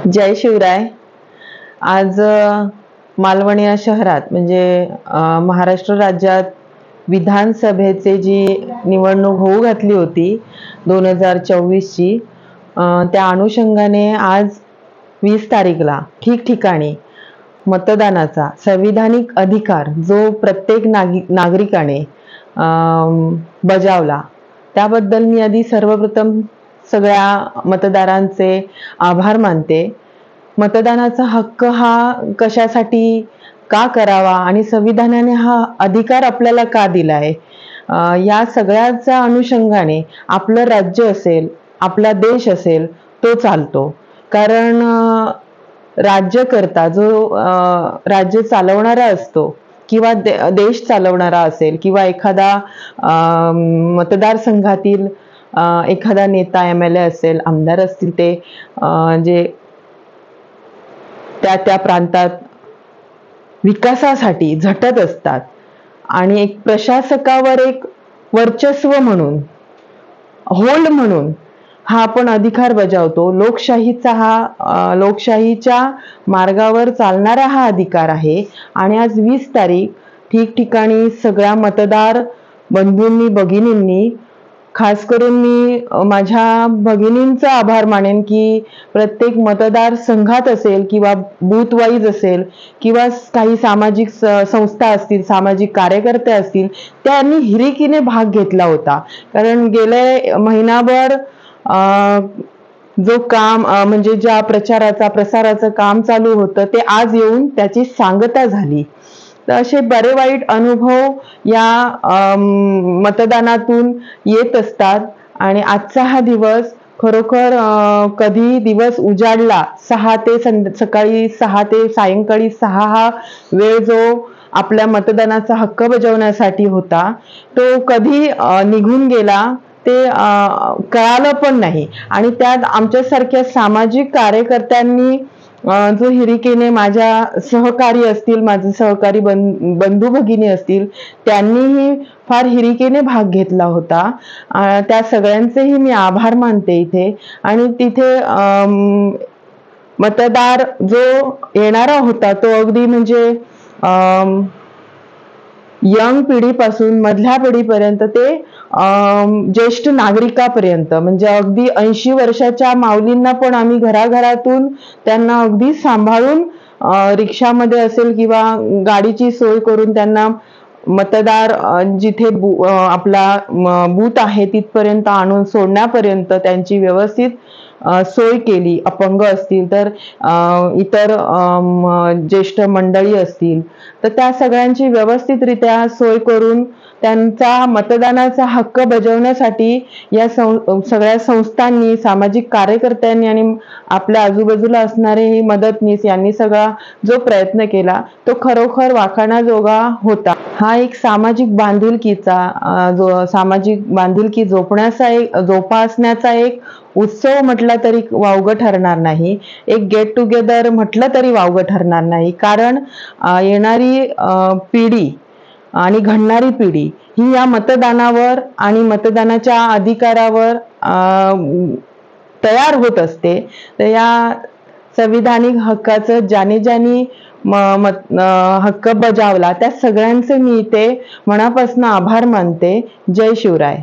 जय शिवराय. आज मालवण या शहरात म्हणजे महाराष्ट्र राज्यात विधानसभेचे जी निवडणूक होऊ घातली होती 2024 ची, त्या अनुषंगाने आज 20 तारीखला ठिकठिकाणी मतदानाचा संविधानिक अधिकार जो प्रत्येक नागरिकाने बजावला, त्याबद्दल मी आधी सर्वप्रथम सगळ्या मतदारांचे आभार मानते. मतदानाचा हक्क हा कशासाठी का करावा आणि संविधानाने हा अधिकार आपल्याला का दिलाय, या सगळ्याच्या अनुषंगाने आपलं राज्य असेल, आपला देश असेल तो चालतो. कारण राज्यकर्ता जो राज्य चालवणारा असतो किंवा देश चालवणारा असेल किंवा एखादा मतदारसंघातील एखादा नेता MLA असेल, आमदार असतील, ते जे त्या प्रांतात विकासासाठी झटत असतात आणि एक प्रशासकावर एक वर्चस्व म्हणून, होल्ड म्हणून हा आपण अधिकार बजावतो. लोकशाहीच्या मार्गावर चालणारा हा अधिकार आहे. आणि आज 20 तारीख ठिकठिकाणी सगळ्या मतदार बंधूंनी, भगिनींनी, खास करून मी माझ्या भगिनींचा आभार मानेन की प्रत्येक मतदार संघात असेल किंवा बूथ वाईज असेल किंवा काही सामाजिक संस्था असतील, सामाजिक कार्यकर्ते असतील, त्यांनी हिरिकीने भाग घेतला होता. कारण गेले महिनाभर जो काम म्हणजे ज्या प्रसाराचं काम चालू होतं ते आज येऊन त्याची सांगता झाली. तर असे बरे वाईट अनुभव या मतदानातून येत असतात. आणि आजचा हा दिवस खरोखर कधी दिवस उजाडला, सकाळी 6 ते सायंकाळी 6 हा वेळ जो आपल्या मतदानाचा हक्क बजावण्यासाठी होता, तो कधी निघून गेला ते कळालं पण नाही. आणि त्यात आमच्यासारख्या सामाजिक कार्यकर्त्यांनी जो हिरिकीने, माझ्या सहकारी असतील, माझे सहकारी बंधू भगिनी असतील, त्यांनीही फार हिरिकीने भाग घेतला होता. त्या सगळ्यांचेही मी आभार मानते इथे. आणि तिथे मतदार जो येणारा होता तो अगदी म्हणजे यंग पिढीपासून मधल्या पिढीपर्यंत ते ज्येष्ठ नागरिकापर्यंत, म्हणजे अगदी 80 वर्षाच्या माऊलींना पण आम्ही घराघरातून त्यांना अगदी सांभाळून रिक्षामध्ये असेल किंवा गाडीची सोय करून त्यांना मतदार जिथे आपला बूथ आहे तिथपर्यंत आणून सोडण्यापर्यंत त्यांची व्यवस्थित सोय केली. अपंग असतील तर इतर ज्येष्ठ मंडळी असतील तर त्या सगळ्यांची व्यवस्थितरित्या सोय करून त्यांचा मतदानाचा हक्क बजावण्यासाठी या सगळ्या संस्थांनी, सामाजिक कार्यकर्त्यांनी आणि आपल्या आजूबाजूला असणारे मदतनीस यांनी सगळा जो प्रयत्न केला तो खरोखर वाखाणाजोगा होता. हा एक सामाजिक बांधिलकी जोपासण्याचा एक उत्सव म्हटला तरी वावगं ठरणार नाही, एक गेट टुगेदर म्हटलं तरी वावगं ठरणार नाही. कारण येणारी पिढी आणि घडणारी पिढी ही या मतदानावर आणि मतदानाच्या अधिकारावर तयार होत असते. तर या संविधानिक हक्काचं ज्याने हक्क बजावला त्या सगळ्यांचे मी इथे मनापासून आभार मानते. जय शिवराय.